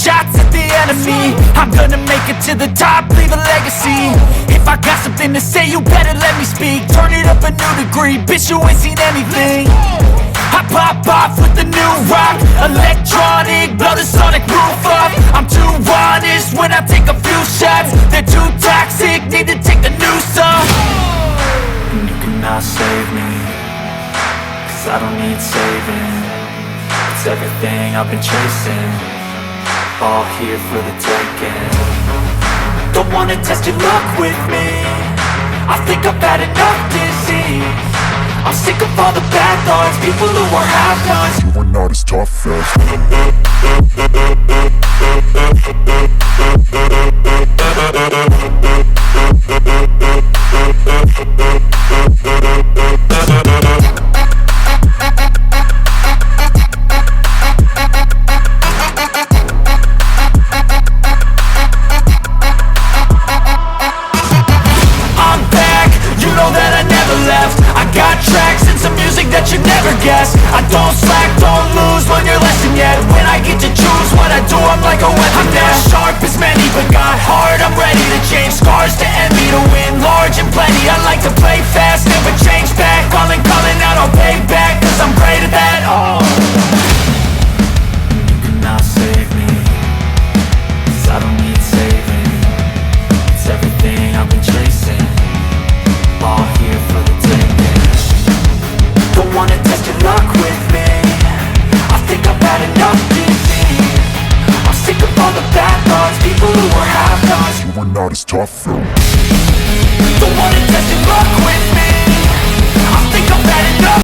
shots at the enemy. I'm gonna make it to the top, leave a legacy. If I got something to say, you better let me speak. Turn it up a new degree, bitch, you ain't seen anything. I pop off with the new rock, electronic, blow the sonic roof up. I'm too honest when I take a few shots. They're too toxic, need to take the noose off. And you cannot save me, cause I don't need saving. It's everything I've been chasing, all here for the taking. Don't wanna test your luck with me, I think I've had enough disease. I'm sick of all the bad thoughts, people who are half-nots. You are not as tough as I'm back, you know that I never left. I got tracks and some music that you never guess. I don't slack, don't lose, learn your lesson yet. When I get to choose what I do, I'm like a weapon. I'm not sharp as many, but got heart. I'm ready to change scars to envy, to win large and plenty. I like to play fast, never change back. Calling out, I'll pay back, cause I'm great at that. Oh, you cannot save me, cause I don't need saving. It's everything I've been chasing, all here for the taking. Don't wanna test your luck with me, I think I've had enough disease. I'm sick of all the bad thoughts, people who are half-nots. you are not as tough though. Don't